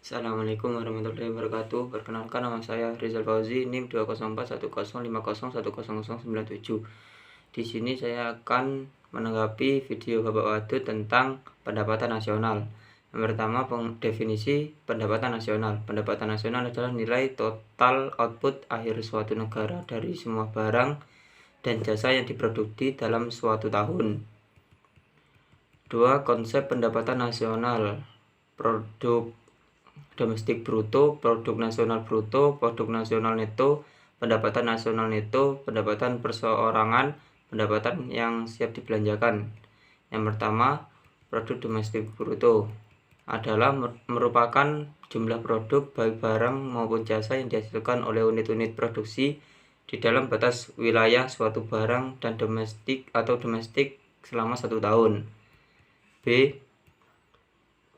Assalamualaikum warahmatullahi wabarakatuh. Perkenalkan, nama saya Rizal Fauzi, NIM 20410501097. Di sini saya akan menanggapi video Bapak Wadud tentang pendapatan nasional. Yang pertama, definisi pendapatan nasional. Pendapatan nasional adalah nilai total output akhir suatu negara dari semua barang dan jasa yang diproduksi dalam suatu tahun. 2. Konsep pendapatan nasional. Produk domestik bruto, produk nasional bruto, produk nasional neto, pendapatan nasional neto, pendapatan perseorangan, pendapatan yang siap dibelanjakan. Yang pertama, produk domestik bruto adalah merupakan jumlah produk baik barang maupun jasa yang dihasilkan oleh unit-unit produksi di dalam batas wilayah suatu barang dan domestik selama 1 tahun. B.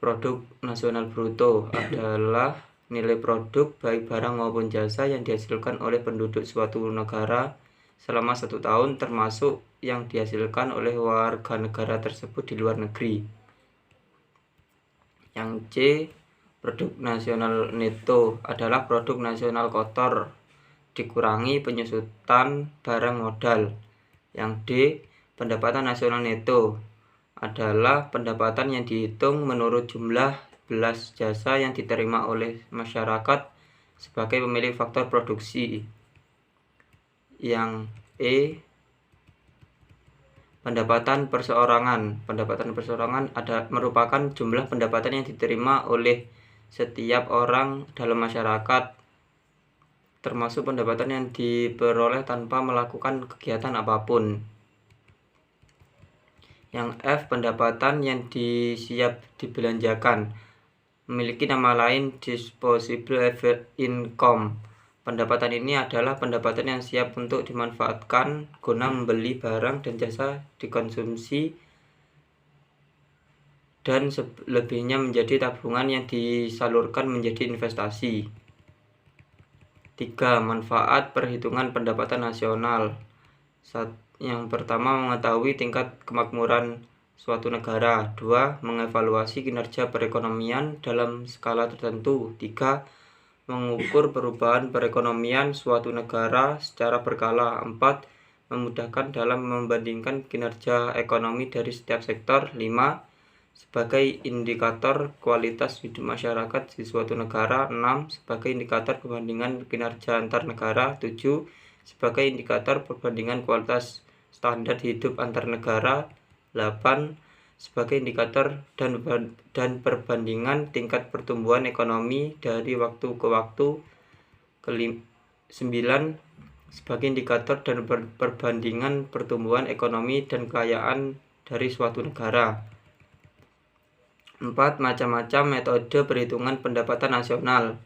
Produk nasional bruto adalah nilai produk baik barang maupun jasa yang dihasilkan oleh penduduk suatu negara selama 1 tahun, termasuk yang dihasilkan oleh warga negara tersebut di luar negeri. Yang C. Produk nasional neto adalah produk nasional kotor dikurangi penyusutan barang modal. Yang D. Pendapatan nasional neto adalah pendapatan yang dihitung menurut jumlah belas jasa yang diterima oleh masyarakat sebagai pemilik faktor produksi. Yang E. Pendapatan perseorangan. Pendapatan perseorangan merupakan jumlah pendapatan yang diterima oleh setiap orang dalam masyarakat, termasuk pendapatan yang diperoleh tanpa melakukan kegiatan apapun. Yang F. Pendapatan yang siap dibelanjakan, memiliki nama lain disposable income. Pendapatan ini adalah pendapatan yang siap untuk dimanfaatkan guna membeli barang dan jasa dikonsumsi, dan selebihnya menjadi tabungan yang disalurkan menjadi investasi. 3. Manfaat perhitungan pendapatan nasional. Yang pertama, mengetahui tingkat kemakmuran suatu negara. 2. Mengevaluasi kinerja perekonomian dalam skala tertentu. 3. Mengukur perubahan perekonomian suatu negara secara berkala. 4. Memudahkan dalam membandingkan kinerja ekonomi dari setiap sektor. 5. Sebagai indikator kualitas hidup masyarakat di suatu negara. 6. Sebagai indikator perbandingan kinerja antar negara. 7. Sebagai indikator perbandingan kualitas standar hidup antar negara. 8. Sebagai indikator dan perbandingan tingkat pertumbuhan ekonomi dari waktu ke waktu. 9. Sebagai indikator dan perbandingan pertumbuhan ekonomi dan kekayaan dari suatu negara. 4. Macam-macam metode perhitungan pendapatan nasional.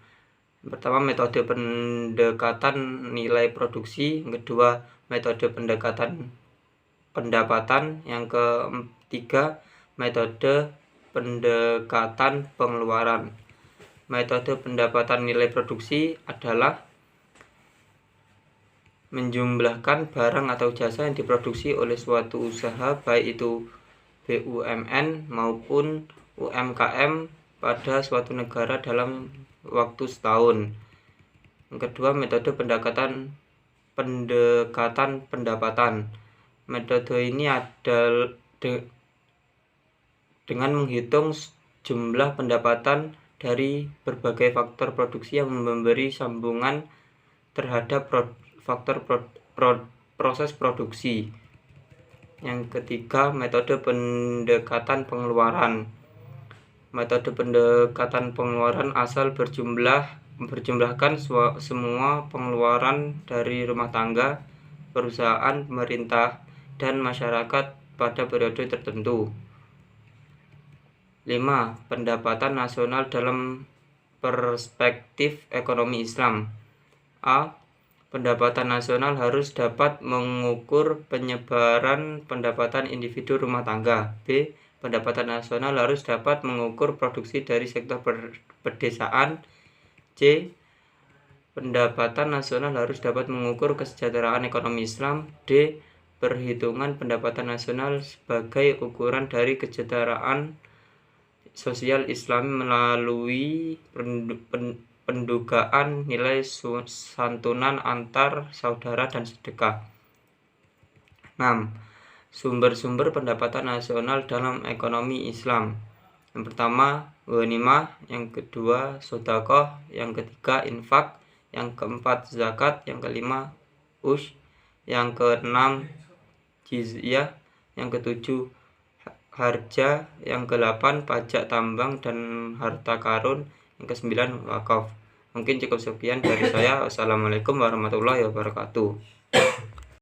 Yang pertama, metode pendekatan nilai produksi. Yang kedua, metode pendekatan pendapatan. Yang ketiga, metode pendekatan pengeluaran. Metode pendapatan nilai produksi adalah menjumlahkan barang atau jasa yang diproduksi oleh suatu usaha, baik itu BUMN maupun UMKM, pada suatu negara dalam waktu setahun. Yang kedua, metode pendekatan pendapatan. Metode ini adalah dengan menghitung jumlah pendapatan dari berbagai faktor produksi yang memberi sambungan terhadap faktor proses produksi. Yang ketiga, metode pendekatan pengeluaran. Metode pendekatan pengeluaran asal berjumlahkan semua pengeluaran dari rumah tangga, perusahaan, pemerintah, dan masyarakat pada periode tertentu. 5. Pendapatan nasional dalam perspektif ekonomi Islam. A. Pendapatan nasional harus dapat mengukur penyebaran pendapatan individu rumah tangga. B. Pendapatan nasional harus dapat mengukur produksi dari sektor pedesaan. C. Pendapatan nasional harus dapat mengukur kesejahteraan ekonomi Islam. D. Perhitungan pendapatan nasional sebagai ukuran dari kesejahteraan sosial Islami melalui pendugaan nilai santunan antar saudara dan sedekah. 6. Sumber-sumber pendapatan nasional dalam ekonomi Islam. Yang pertama, ghanimah, yang kedua, sedekah, yang ketiga, infak, yang keempat, zakat, yang kelima, yang keenam, jizyah, yang ketujuh, harja, yang ke-8 pajak tambang dan harta karun, yang ke-9 wakaf. Mungkin cukup sekian dari saya. Wassalamualaikum warahmatullahi wabarakatuh.